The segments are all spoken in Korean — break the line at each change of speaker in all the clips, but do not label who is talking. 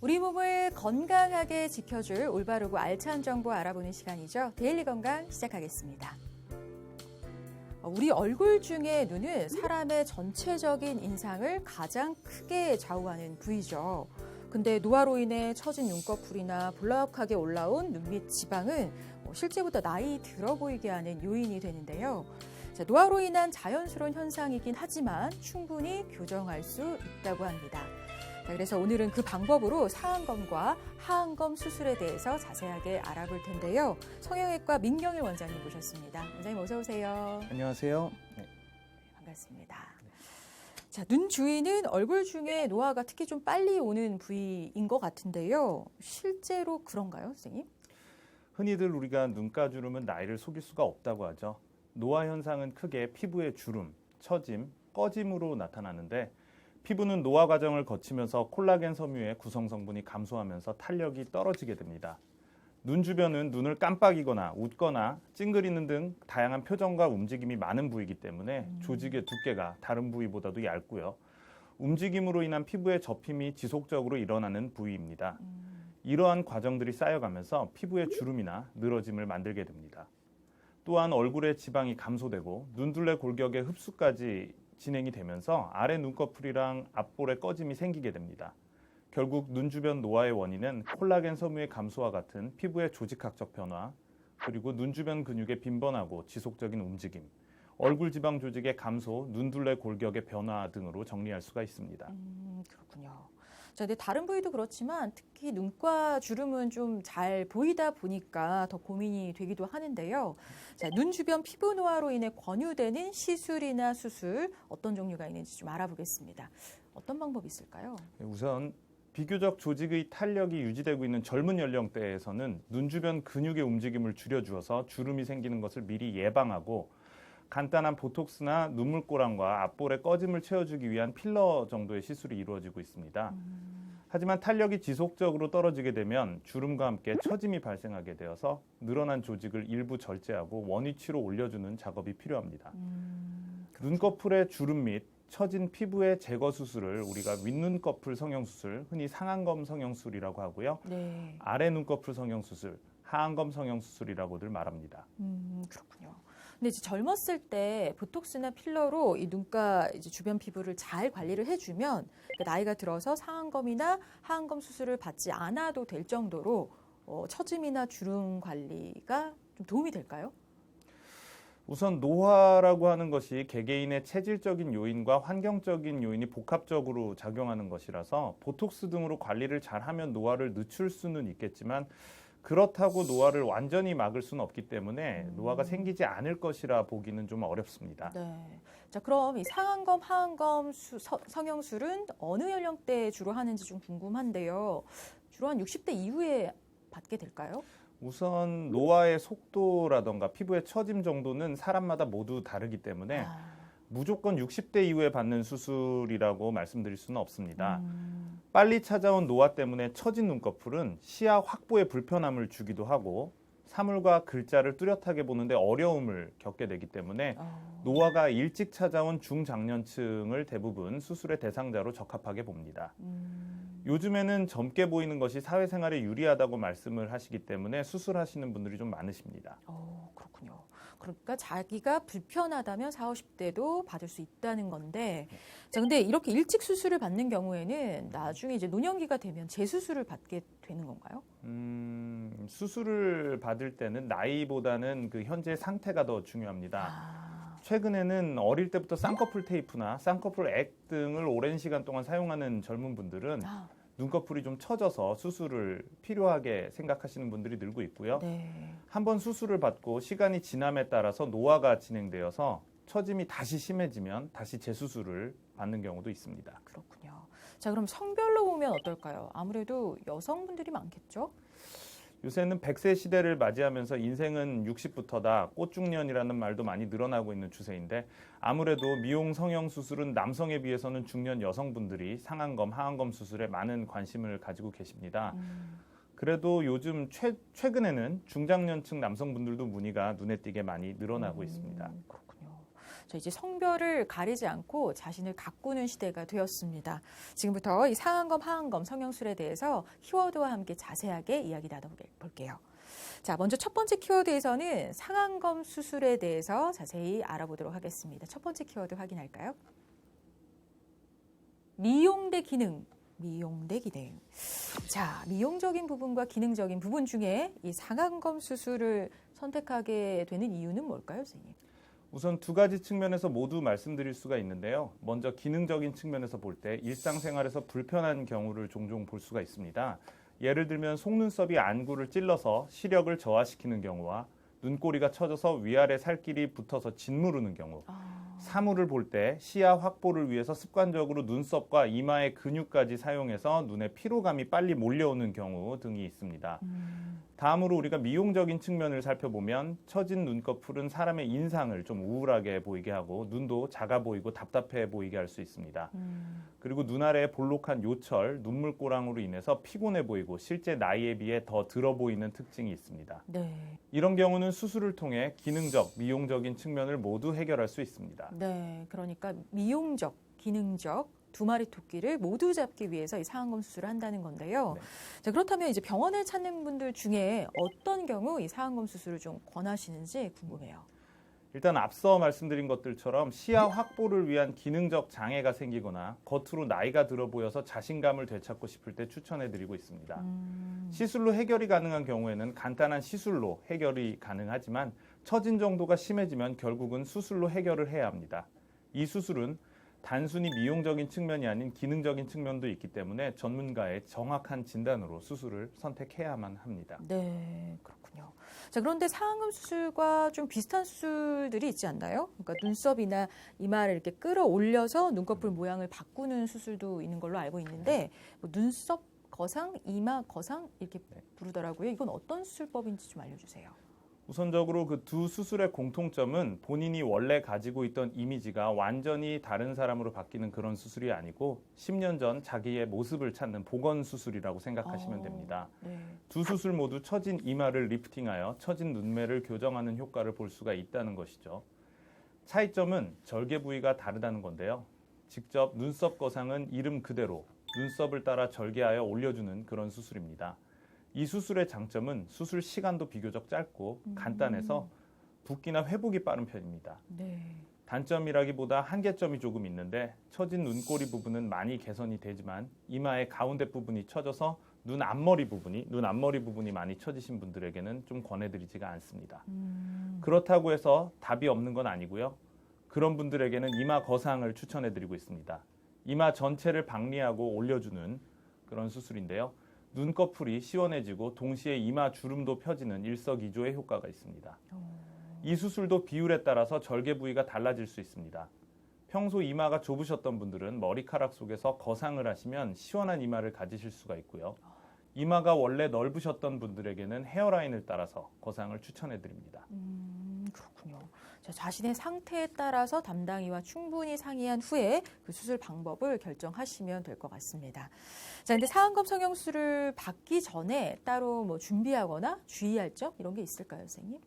우리 몸을 건강하게 지켜줄 올바르고 알찬 정보 알아보는 시간이죠. 데일리 건강 시작하겠습니다. 우리 얼굴 중에 눈은 사람의 전체적인 인상을 가장 크게 좌우하는 부위죠. 근데 노화로 인해 처진 눈꺼풀이나 볼락하게 올라온 눈밑 지방은 실제보다 나이 들어 보이게 하는 요인이 되는데요. 자, 노화로 인한 자연스러운 현상이긴 하지만 충분히 교정할 수 있다고 합니다. 자, 그래서 오늘은 그 방법으로 상안검과 하안검 수술에 대해서 자세하게 알아볼 텐데요. 성형외과 민경일 원장님 모셨습니다. 원장님 어서 오세요.
안녕하세요. 네.
반갑습니다. 자, 눈 주위는 얼굴 중에 노화가 특히 좀 빨리 오는 부위인 것 같은데요. 실제로 그런가요, 선생님?
흔히들 우리가 눈가주름은 나이를 속일 수가 없다고 하죠. 노화 현상은 크게 피부의 주름, 처짐, 꺼짐으로 나타나는데 피부는 노화 과정을 거치면서 콜라겐 섬유의 구성 성분이 감소하면서 탄력이 떨어지게 됩니다. 눈 주변은 눈을 깜빡이거나 웃거나 찡그리는 등 다양한 표정과 움직임이 많은 부위이기 때문에 조직의 두께가 다른 부위보다도 얇고요. 움직임으로 인한 피부의 접힘이 지속적으로 일어나는 부위입니다. 이러한 과정들이 쌓여가면서 피부의 주름이나 늘어짐을 만들게 됩니다. 또한 얼굴의 지방이 감소되고 눈둘레 골격의 흡수까지 진행이 되면서 아래 눈꺼풀이랑 앞볼에 꺼짐이 생기게 됩니다. 결국 눈 주변 노화의 원인은 콜라겐 섬유의 감소와 같은 피부의 조직학적 변화, 그리고 눈 주변 근육의 빈번하고 지속적인 움직임, 얼굴 지방 조직의 감소, 눈둘레 골격의 변화 등으로 정리할 수가 있습니다.
그렇군요. 자, 근데 다른 부위도 그렇지만 특히 눈가 주름은 좀 잘 보이다 보니까 더 고민이 되기도 하는데요. 자, 눈 주변 피부 노화로 인해 권유되는 시술이나 수술 어떤 종류가 있는지 좀 알아보겠습니다. 어떤 방법이 있을까요?
우선 비교적 조직의 탄력이 유지되고 있는 젊은 연령대에서는 눈 주변 근육의 움직임을 줄여주어서 주름이 생기는 것을 미리 예방하고 간단한 보톡스나 눈물꼬랑과 앞볼의 꺼짐을 채워주기 위한 필러 정도의 시술이 이루어지고 있습니다. 하지만 탄력이 지속적으로 떨어지게 되면 주름과 함께 처짐이 발생하게 되어서 늘어난 조직을 일부 절제하고 원위치로 올려주는 작업이 필요합니다. 눈꺼풀의 주름 및 처진 피부의 제거 수술을 우리가 윗눈꺼풀 성형수술, 흔히 상안검 성형수술이라고 하고요.
네.
아래 눈꺼풀 성형수술, 하안검 성형수술이라고들 말합니다.
그렇군요. 근데 이제 젊었을 때 보톡스나 필러로 이 눈가 이제 주변 피부를 잘 관리를 해주면 나이가 들어서 상안검이나 하안검 수술을 받지 않아도 될 정도로 처짐이나 주름 관리가 좀 도움이 될까요?
우선 노화라고 하는 것이 개개인의 체질적인 요인과 환경적인 요인이 복합적으로 작용하는 것이라서 보톡스 등으로 관리를 잘하면 노화를 늦출 수는 있겠지만 그렇다고 노화를 완전히 막을 수는 없기 때문에 노화가 생기지 않을 것이라 보기는 좀 어렵습니다.
네. 자, 그럼 이 상안검, 하안검 성형술은 어느 연령대에 주로 하는지 좀 궁금한데요. 주로 한 60대 이후에 받게 될까요?
우선 노화의 속도라던가 피부의 처짐 정도는 사람마다 모두 다르기 때문에 무조건 60대 이후에 받는 수술이라고 말씀드릴 수는 없습니다. 빨리 찾아온 노화 때문에 처진 눈꺼풀은 시야 확보에 불편함을 주기도 하고 사물과 글자를 뚜렷하게 보는데 어려움을 겪게 되기 때문에 노화가 일찍 찾아온 중장년층을 대부분 수술의 대상자로 적합하게 봅니다. 요즘에는 젊게 보이는 것이 사회생활에 유리하다고 말씀을 하시기 때문에 수술하시는 분들이 좀 많으십니다.
그렇군요. 그러니까 자기가 불편하다면 40, 50대도 받을 수 있다는 건데, 자, 근데 이렇게 일찍 수술을 받는 경우에는 나중에 이제 노년기가 되면 재수술을 받게 되는 건가요?
수술을 받을 때는 나이보다는 그 현재 상태가 더 중요합니다. 최근에는 어릴 때부터 쌍꺼풀 테이프나 쌍꺼풀 액 등을 오랜 시간 동안 사용하는 젊은 분들은 눈꺼풀이 좀 처져서 수술을 필요하게 생각하시는 분들이 늘고 있고요.
네.
한번 수술을 받고 시간이 지남에 따라서 노화가 진행되어서 처짐이 다시 심해지면 다시 재수술을 받는 경우도 있습니다.
그렇군요. 자, 그럼 성별로 보면 어떨까요? 아무래도 여성분들이 많겠죠?
요새는 100세 시대를 맞이하면서 인생은 60부터다, 꽃중년이라는 말도 많이 늘어나고 있는 추세인데 아무래도 미용 성형 수술은 남성에 비해서는 중년 여성분들이 상안검, 하안검 수술에 많은 관심을 가지고 계십니다. 그래도 요즘 최근에는 중장년층 남성분들도 문의가 눈에 띄게 많이 늘어나고 있습니다.
그렇군요. 이제 성별을 가리지 않고 자신을 가꾸는 시대가 되었습니다. 지금부터 이 상안검, 하안검 성형술에 대해서 키워드와 함께 자세하게 이야기 나눠볼게요. 자, 먼저 첫 번째 키워드에서는 상안검 수술에 대해서 자세히 알아보도록 하겠습니다. 첫 번째 키워드 확인할까요? 미용 대 기능. 미용 대 기능. 자, 미용적인 부분과 기능적인 부분 중에 이 상안검 수술을 선택하게 되는 이유는 뭘까요, 선생님?
우선 두 가지 측면에서 모두 말씀드릴 수가 있는데요. 먼저 기능적인 측면에서 볼 때 일상생활에서 불편한 경우를 종종 볼 수가 있습니다. 예를 들면 속눈썹이 안구를 찔러서 시력을 저하시키는 경우와 눈꼬리가 처져서 위아래 살길이 붙어서 짓무르는 경우, 사물을 볼 때 시야 확보를 위해서 습관적으로 눈썹과 이마의 근육까지 사용해서 눈에 피로감이 빨리 몰려오는 경우 등이 있습니다. 다음으로 우리가 미용적인 측면을 살펴보면 처진 눈꺼풀은 사람의 인상을 좀 우울하게 보이게 하고 눈도 작아 보이고 답답해 보이게 할 수 있습니다. 그리고 눈 아래에 볼록한 요철, 눈물고랑으로 인해서 피곤해 보이고 실제 나이에 비해 더 들어 보이는 특징이 있습니다.
네.
이런 경우는 수술을 통해 기능적, 미용적인 측면을 모두 해결할 수 있습니다.
네, 그러니까 미용적, 기능적 두 마리 토끼를 모두 잡기 위해서 이 상안검 수술을 한다는 건데요.
네.
자, 그렇다면 이제 병원을 찾는 분들 중에 어떤 경우 이 상안검 수술을 좀 권하시는지 궁금해요.
일단 앞서 말씀드린 것들처럼 시야 확보를 위한 기능적 장애가 생기거나 겉으로 나이가 들어 보여서 자신감을 되찾고 싶을 때 추천해드리고 있습니다. 시술로 해결이 가능한 경우에는 간단한 시술로 해결이 가능하지만 처진 정도가 심해지면 결국은 수술로 해결을 해야 합니다. 이 수술은 단순히 미용적인 측면이 아닌 기능적인 측면도 있기 때문에 전문가의 정확한 진단으로 수술을 선택해야만 합니다.
네, 그렇군요. 자, 그런데 상안검 수술과 좀 비슷한 수술들이 있지 않나요? 그러니까 눈썹이나 이마를 이렇게 끌어올려서 눈꺼풀 모양을 바꾸는 수술도 있는 걸로 알고 있는데 뭐 눈썹 거상, 이마 거상 이렇게 부르더라고요. 이건 어떤 수술법인지 좀 알려주세요.
우선적으로 그 두 수술의 공통점은 본인이 원래 가지고 있던 이미지가 완전히 다른 사람으로 바뀌는 그런 수술이 아니고 10년 전 자기의 모습을 찾는 복원 수술이라고 생각하시면 됩니다.
네.
두 수술 모두 처진 이마를 리프팅하여 처진 눈매를 교정하는 효과를 볼 수가 있다는 것이죠. 차이점은 절개 부위가 다르다는 건데요. 직접 눈썹 거상은 이름 그대로 눈썹을 따라 절개하여 올려주는 그런 수술입니다. 이 수술의 장점은 수술 시간도 비교적 짧고 간단해서 붓기나 회복이 빠른 편입니다.
네.
단점이라기보다 한계점이 조금 있는데 처진 눈꼬리 부분은 많이 개선이 되지만 이마의 가운데 부분이 처져서 눈 앞머리 부분이 많이 처지신 분들에게는 좀 권해드리지가 않습니다. 그렇다고 해서 답이 없는 건 아니고요. 그런 분들에게는 이마 거상을 추천해드리고 있습니다. 이마 전체를 박리하고 올려주는 그런 수술인데요. 눈꺼풀이 시원해지고 동시에 이마 주름도 펴지는 일석이조의 효과가 있습니다. 이 수술도 비율에 따라서 절개 부위가 달라질 수 있습니다. 평소 이마가 좁으셨던 분들은 머리카락 속에서 거상을 하시면 시원한 이마를 가지실 수가 있고요. 이마가 원래 넓으셨던 분들에게는 헤어라인을 따라서 거상을 추천해드립니다.
그렇군요. 자, 자신의 상태에 따라서 담당이와 충분히 상의한 후에 그 수술 방법을 결정하시면 될 것 같습니다. 자, 근데 상안검 성형수술을 받기 전에 따로 뭐 준비하거나 주의할 점 이런 게 있을까요, 선생님?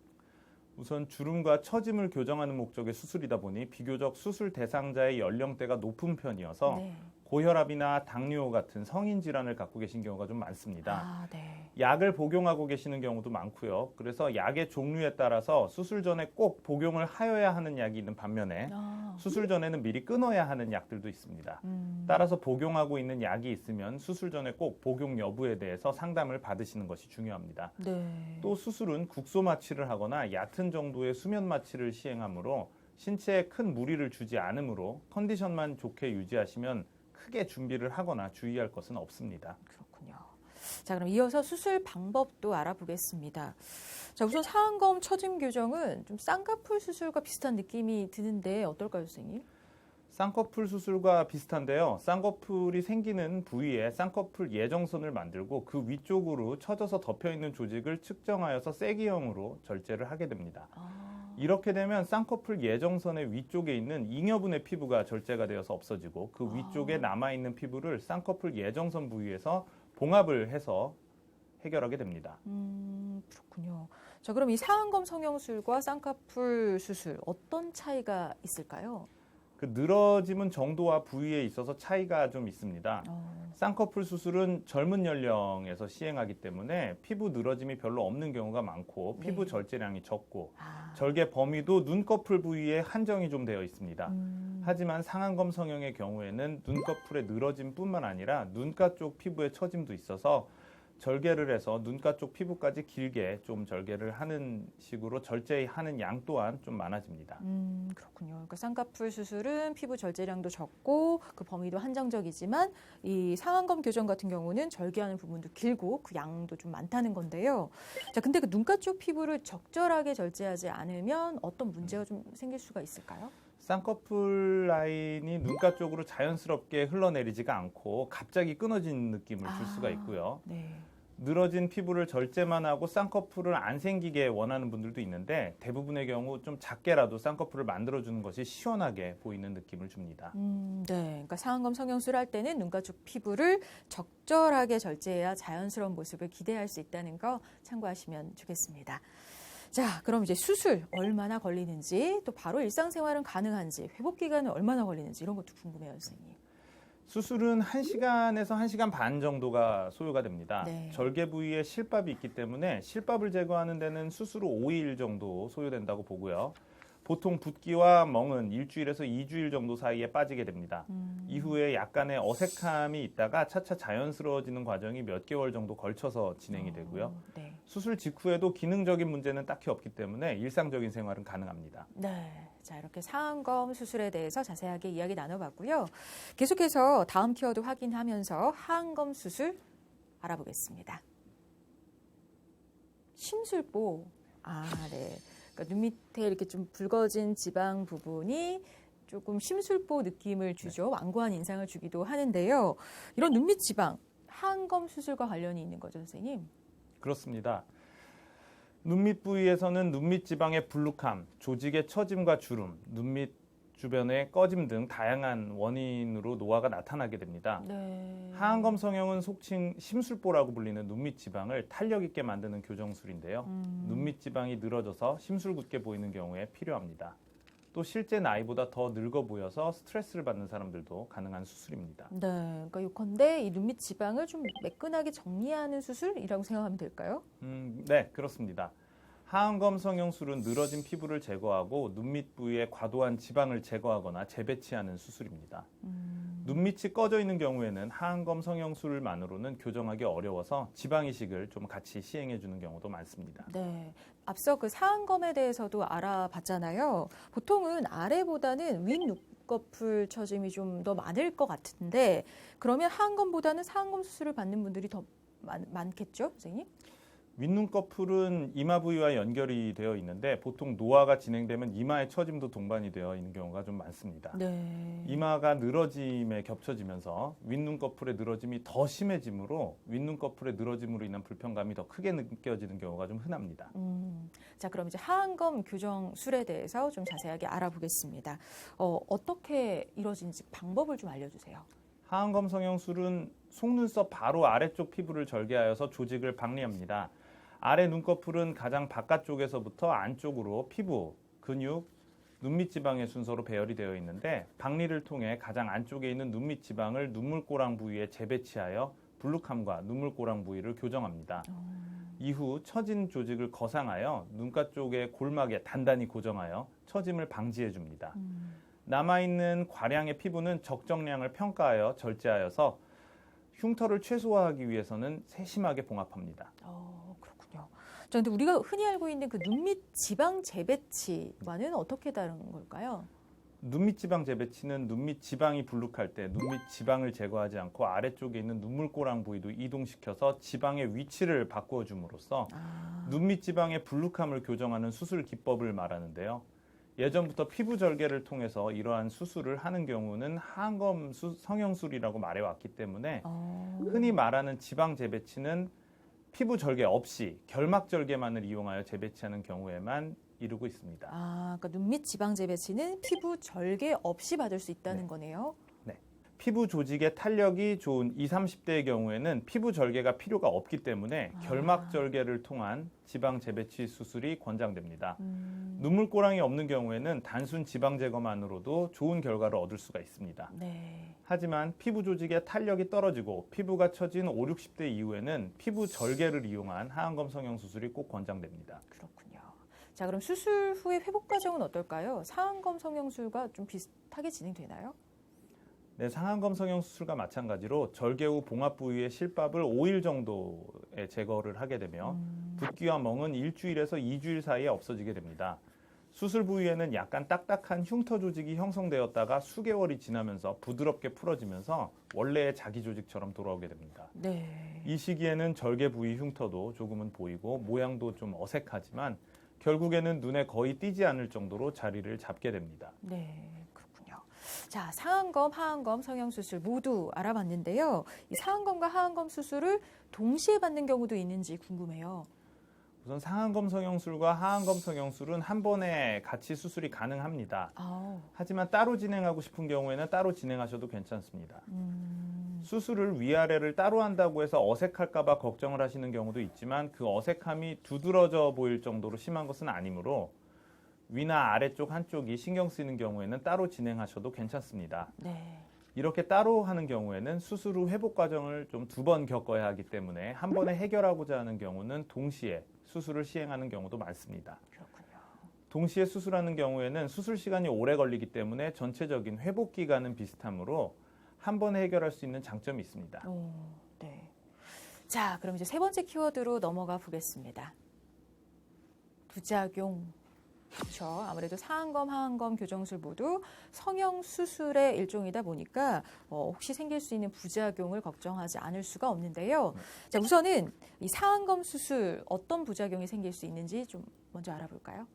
우선 주름과 처짐을 교정하는 목적의 수술이다 보니 비교적 수술 대상자의 연령대가 높은 편이어서
네.
고혈압이나 당뇨 같은 성인 질환을 갖고 계신 경우가 좀 많습니다.
아, 네.
약을 복용하고 계시는 경우도 많고요. 그래서 약의 종류에 따라서 수술 전에 꼭 복용을 하여야 하는 약이 있는 반면에 수술 전에는 미리 끊어야 하는 약들도 있습니다. 따라서 복용하고 있는 약이 있으면 수술 전에 꼭 복용 여부에 대해서 상담을 받으시는 것이 중요합니다.
네.
또 수술은 국소 마취를 하거나 얕은 정도의 수면 마취를 시행하므로 신체에 큰 무리를 주지 않으므로 컨디션만 좋게 유지하시면 크게 준비를 하거나 주의할 것은 없습니다.
그렇군요. 자, 그럼 이어서 수술 방법도 알아보겠습니다. 자, 우선 상안검 처짐 교정은 좀 쌍꺼풀 수술과 비슷한 느낌이 드는데 어떨까요, 선생님?
쌍꺼풀 수술과 비슷한데요. 쌍꺼풀이 생기는 부위에 쌍꺼풀 예정선을 만들고 그 위쪽으로 처져서 덮여있는 조직을 측정하여서 세기형으로 절제를 하게 됩니다. 이렇게 되면 쌍꺼풀 예정선의 위쪽에 있는 잉여분의 피부가 절제가 되어서 없어지고 그 위쪽에 남아있는 피부를 쌍꺼풀 예정선 부위에서 봉합을 해서 해결하게 됩니다.
그렇군요. 자, 그럼 이 상안검 성형술과 쌍꺼풀 수술 어떤 차이가 있을까요?
그 늘어짐은 정도와 부위에 있어서 차이가 좀 있습니다. 쌍꺼풀 수술은 젊은 연령에서 시행하기 때문에 피부 늘어짐이 별로 없는 경우가 많고 피부
네.
절제량이 적고 절개 범위도 눈꺼풀 부위에 한정이 좀 되어 있습니다. 하지만 상안검 성형의 경우에는 눈꺼풀의 늘어짐뿐만 아니라 눈가 쪽 피부에 처짐도 있어서 절개를 해서 눈가 쪽 피부까지 길게 좀 절개를 하는 식으로 절제하는 양 또한 좀 많아집니다.
그렇군요. 그러니까 쌍꺼풀 수술은 피부 절제량도 적고 그 범위도 한정적이지만 이 상안검 교정 같은 경우는 절개하는 부분도 길고 그 양도 좀 많다는 건데요. 자, 근데 그 눈가 쪽 피부를 적절하게 절제하지 않으면 어떤 문제가 좀 생길 수가 있을까요?
쌍꺼풀 라인이 눈가 쪽으로 자연스럽게 흘러내리지가 않고 갑자기 끊어진 느낌을 줄 수가 있고요.
네.
늘어진 피부를 절제만 하고 쌍꺼풀을 안 생기게 원하는 분들도 있는데 대부분의 경우 좀 작게라도 쌍꺼풀을 만들어주는 것이 시원하게 보이는 느낌을 줍니다.
네. 그러니까 상안검 성형술 할 때는 눈가 쪽 피부를 적절하게 절제해야 자연스러운 모습을 기대할 수 있다는 거 참고하시면 좋겠습니다. 자, 그럼 이제 수술 얼마나 걸리는지 또 바로 일상생활은 가능한지 회복 기간은 얼마나 걸리는지 이런 것도 궁금해요, 선생님.
수술은 1시간에서 1시간 반 정도가 소요가 됩니다.
네.
절개 부위에 실밥이 있기 때문에 실밥을 제거하는 데는 수술 후 5일 정도 소요된다고 보고요. 보통 붓기와 멍은 1주일에서 2주일 정도 사이에 빠지게 됩니다. 이후에 약간의 어색함이 있다가 차차 자연스러워지는 과정이 몇 개월 정도 걸쳐서 진행이 되고요.
네.
수술 직후에도 기능적인 문제는 딱히 없기 때문에 일상적인 생활은 가능합니다.
네. 자, 이렇게 상안검 수술에 대해서 자세하게 이야기 나눠봤고요. 계속해서 다음 키워드 확인하면서 하안검 수술 알아보겠습니다. 심술보. 네. 그러니까 눈 밑에 이렇게 좀 붉어진 지방 부분이 조금 심술보 느낌을 주죠. 완고한 인상을 주기도 하는데요. 이런 눈밑 지방, 하안검 수술과 관련이 있는 거죠, 선생님?
그렇습니다. 눈밑 부위에서는 눈밑 지방의 불룩함, 조직의 처짐과 주름, 눈밑 주변의 꺼짐 등 다양한 원인으로 노화가 나타나게 됩니다.
네.
하안검 성형은 속칭 심술보라고 불리는 눈밑 지방을 탄력 있게 만드는 교정술인데요. 눈밑 지방이 늘어져서 심술궂게 보이는 경우에 필요합니다. 또 실제 나이보다 더 늙어 보여서 스트레스를 받는 사람들도 가능한 수술입니다.
네, 그러니까 요컨대 이 눈밑 지방을 좀 매끈하게 정리하는 수술이라고 생각하면 될까요?
네, 그렇습니다. 하안검 성형술은 늘어진 피부를 제거하고 눈밑 부위의 과도한 지방을 제거하거나 재배치하는 수술입니다. 눈밑이 꺼져 있는 경우에는 하안검 성형술만으로는 교정하기 어려워서 지방 이식을 좀 같이 시행해 주는 경우도 많습니다.
네. 앞서 그 상안검에 대해서도 알아봤잖아요. 보통은 아래보다는 윗 눈꺼풀 처짐이 좀 더 많을 것 같은데 그러면 하안검보다는 상안검 수술을 받는 분들이 더 많겠죠, 선생님?
윗눈꺼풀은 이마 부위와 연결이 되어 있는데 보통 노화가 진행되면 이마의 처짐도 동반이 되어 있는 경우가 좀 많습니다.
네.
이마가 늘어짐에 겹쳐지면서 윗눈꺼풀의 늘어짐이 더 심해지므로 윗눈꺼풀의 늘어짐으로 인한 불편감이 더 크게 느껴지는 경우가 좀 흔합니다.
자, 그럼 이제 하안검 교정술에 대해서 좀 자세하게 알아보겠습니다. 어떻게 이루어지는지 방법을 좀 알려주세요.
하안검 성형술은 속눈썹 바로 아래쪽 피부를 절개하여서 조직을 박리합니다. 아래 눈꺼풀은 가장 바깥쪽에서부터 안쪽으로 피부, 근육, 눈밑 지방의 순서로 배열이 되어 있는데 박리를 통해 가장 안쪽에 있는 눈밑 지방을 눈물꼬랑 부위에 재배치하여 불룩함과 눈물꼬랑 부위를 교정합니다. 이후 처진 조직을 거상하여 눈가 쪽의 골막에 단단히 고정하여 처짐을 방지해 줍니다. 남아있는 과량의 피부는 적정량을 평가하여 절제하여서 흉터를 최소화하기 위해서는 세심하게 봉합합니다.
그렇군요. 자, 근데 우리가 흔히 알고 있는 그 눈밑 지방 재배치와는 어떻게 다른 걸까요?
눈밑 지방 재배치는 눈밑 지방이 불룩할 때 눈밑 지방을 제거하지 않고 아래쪽에 있는 눈물꼬랑 부위도 이동시켜서 지방의 위치를 바꾸어 줌으로써 눈밑 지방의 불룩함을 교정하는 수술 기법을 말하는데요. 예전부터 피부 절개를 통해서 이러한 수술을 하는 경우는 하안검 성형술이라고 말해왔기 때문에 흔히 말하는 지방 재배치는 피부 절개 없이 결막 절개만을 이용하여 재배치하는 경우에만 이루고 있습니다.
그러니까 눈밑 지방 재배치는 피부 절개 없이 받을 수 있다는 거네요.
네. 피부 조직의 탄력이 좋은 20, 30대의 경우에는 피부 절개가 필요가 없기 때문에 결막 절개를 통한 지방 재배치 수술이 권장됩니다. 눈물고랑이 없는 경우에는 단순 지방 제거만으로도 좋은 결과를 얻을 수가 있습니다.
네.
하지만 피부 조직의 탄력이 떨어지고 피부가 처진 5, 60대 이후에는 피부 절개를 이용한 하안검 성형 수술이 꼭 권장됩니다.
그렇군요. 자, 그럼 수술 후의 회복 과정은 어떨까요? 상안검 성형술과 좀 비슷하게 진행되나요?
네, 상안검 성형 수술과 마찬가지로 절개 후 봉합 부위의 실밥을 5일 정도에 제거를 하게 되며 붓기와 멍은 일주일에서 2주일 사이에 없어지게 됩니다. 수술 부위에는 약간 딱딱한 흉터 조직이 형성되었다가 수개월이 지나면서 부드럽게 풀어지면서 원래의 자기 조직처럼 돌아오게 됩니다.
네.
이 시기에는 절개 부위 흉터도 조금은 보이고 모양도 좀 어색하지만 결국에는 눈에 거의 띄지 않을 정도로 자리를 잡게 됩니다.
네, 그렇군요. 자, 상안검, 하안검 성형수술 모두 알아봤는데요. 이 상안검과 하안검 수술을 동시에 받는 경우도 있는지 궁금해요.
우선 상안검 성형술과 하안검 성형술은 한 번에 같이 수술이 가능합니다. 하지만 따로 진행하고 싶은 경우에는 따로 진행하셔도 괜찮습니다. 수술을 위아래를 따로 한다고 해서 어색할까 봐 걱정을 하시는 경우도 있지만 그 어색함이 두드러져 보일 정도로 심한 것은 아니므로 위나 아래쪽 한쪽이 신경 쓰이는 경우에는 따로 진행하셔도 괜찮습니다.
네.
이렇게 따로 하는 경우에는 수술 후 회복 과정을 좀 2번 겪어야 하기 때문에 한 번에 해결하고자 하는 경우는 동시에 수술을 시행하는 경우도 많습니다.
그렇군요.
동시에 수술하는 경우에는 수술 시간이 오래 걸리기 때문에 전체적인 회복 기간은 비슷하므로 한 번에 해결할 수 있는 장점이 있습니다.
네. 자, 그럼 이제 세 번째 키워드로 넘어가 보겠습니다. 부작용. 그렇죠. 아무래도 상안검, 하안검 교정술 모두 성형 수술의 일종이다 보니까 혹시 생길 수 있는 부작용을 걱정하지 않을 수가 없는데요. 자, 우선은 이 상안검 수술 어떤 부작용이 생길 수 있는지 좀 먼저 알아볼까요?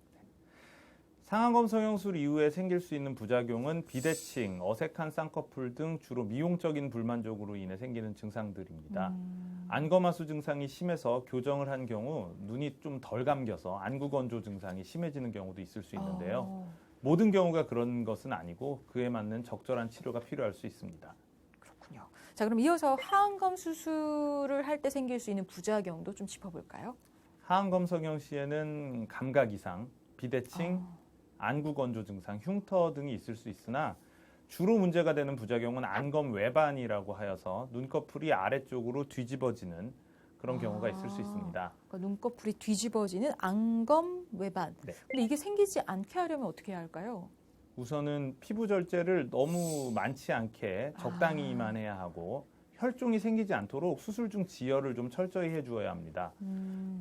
상안검 성형술 이후에 생길 수 있는 부작용은 비대칭, 어색한 쌍꺼풀 등 주로 미용적인 불만족으로 인해 생기는 증상들입니다. 안검하수 증상이 심해서 교정을 한 경우 눈이 좀 덜 감겨서 안구건조 증상이 심해지는 경우도 있을 수 있는데요. 모든 경우가 그런 것은 아니고 그에 맞는 적절한 치료가 필요할 수 있습니다.
그렇군요. 자, 그럼 이어서 하안검 수술을 할 때 생길 수 있는 부작용도 좀 짚어볼까요?
하안검 성형 시에는 감각 이상, 비대칭, 안구 건조 증상, 흉터 등이 있을 수 있으나 주로 문제가 되는 부작용은 안검 외반이라고 하여서 눈꺼풀이 아래쪽으로 뒤집어지는 그런 경우가 있을 수 있습니다.
그러니까 눈꺼풀이 뒤집어지는 안검 외반.
네.
근데 이게 생기지 않게 하려면 어떻게 해야 할까요?
우선은 피부 절제를 너무 많지 않게 적당히만 해야 하고 혈종이 생기지 않도록 수술 중 지혈을 좀 철저히 해주어야 합니다.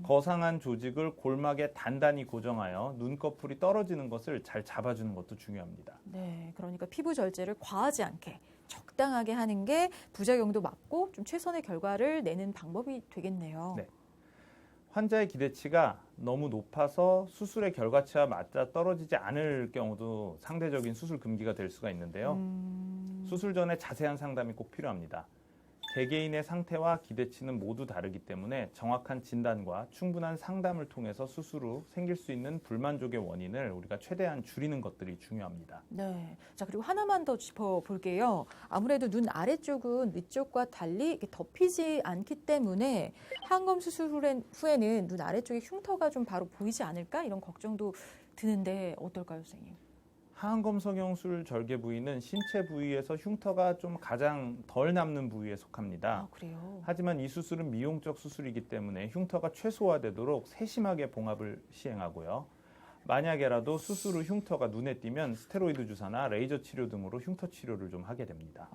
거상한 조직을 골막에 단단히 고정하여 눈꺼풀이 떨어지는 것을 잘 잡아주는 것도 중요합니다.
네, 그러니까 피부 절제를 과하지 않게 적당하게 하는 게 부작용도 막고 좀 최선의 결과를 내는 방법이 되겠네요.
네. 환자의 기대치가 너무 높아서 수술의 결과치와 맞아 떨어지지 않을 경우도 상대적인 수술 금기가 될 수가 있는데요. 수술 전에 자세한 상담이 꼭 필요합니다. 개개인의 상태와 기대치는 모두 다르기 때문에 정확한 진단과 충분한 상담을 통해서 수술 후 생길 수 있는 불만족의 원인을 우리가 최대한 줄이는 것들이 중요합니다.
네. 자, 그리고 하나만 더 짚어볼게요. 아무래도 눈 아래쪽은 위쪽과 달리 이렇게 덮이지 않기 때문에 하안검 수술 후에는 눈 아래쪽에 흉터가 좀 바로 보이지 않을까? 이런 걱정도 드는데 어떨까요, 선생님?
하안검 성형술 절개 부위는 신체 부위에서 흉터가 좀 가장 덜 남는 부위에 속합니다.
그래요?
하지만 이 수술은 미용적 수술이기 때문에 흉터가 최소화되도록 세심하게 봉합을 시행하고요. 만약에라도 수술 후 흉터가 눈에 띄면 스테로이드 주사나 레이저 치료 등으로 흉터 치료를 좀 하게 됩니다.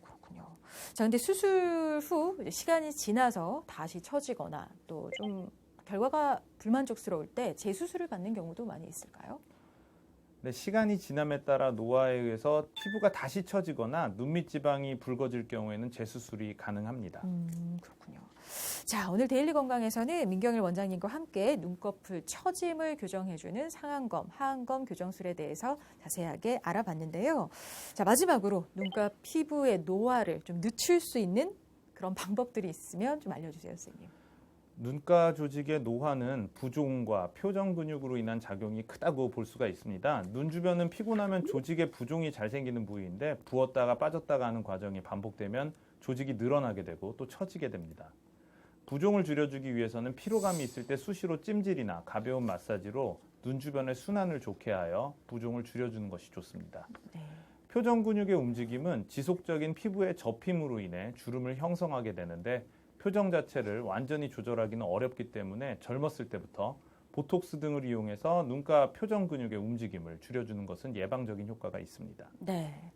그렇군요. 자, 근데 수술 후 이제 시간이 지나서 다시 처지거나 또 좀 결과가 불만족스러울 때 재수술을 받는 경우도 많이 있을까요?
네, 시간이 지남에 따라 노화에 의해서 피부가 다시 처지거나 눈밑 지방이 붉어질 경우에는 재수술이 가능합니다.
그렇군요. 자, 오늘 데일리 건강에서는 민경일 원장님과 함께 눈꺼풀 처짐을 교정해주는 상안검, 하안검 교정술에 대해서 자세하게 알아봤는데요. 자, 마지막으로 눈과 피부의 노화를 좀 늦출 수 있는 그런 방법들이 있으면 좀 알려주세요, 선생님.
눈가 조직의 노화는 부종과 표정 근육으로 인한 작용이 크다고 볼 수가 있습니다. 눈 주변은 피곤하면 조직의 부종이 잘 생기는 부위인데 부었다가 빠졌다가 하는 과정이 반복되면 조직이 늘어나게 되고 또 처지게 됩니다. 부종을 줄여주기 위해서는 피로감이 있을 때 수시로 찜질이나 가벼운 마사지로 눈 주변의 순환을 좋게 하여 부종을 줄여주는 것이 좋습니다.
네.
표정 근육의 움직임은 지속적인 피부의 접힘으로 인해 주름을 형성하게 되는데 표정 자체를 완전히 조절하기는 어렵기 때문에 젊었을 때부터 보톡스 등을 이용해서 눈가 표정 근육의 움직임을 줄여주는 것은 예방적인 효과가 있습니다.
네.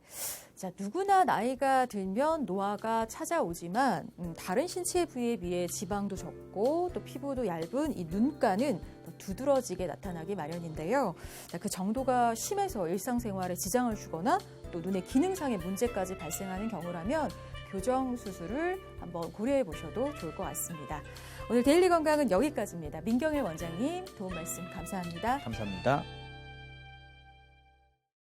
자, 누구나 나이가 들면 노화가 찾아오지만 다른 신체 부위에 비해 지방도 적고 또 피부도 얇은 이 눈가는 더 두드러지게 나타나기 마련인데요. 자, 그 정도가 심해서 일상생활에 지장을 주거나 또 눈의 기능상의 문제까지 발생하는 경우라면 교정 수술을 한번 고려해 보셔도 좋을 것 같습니다. 오늘 데일리 건강은 여기까지입니다. 민경일 원장님 도움 말씀 감사합니다.
감사합니다.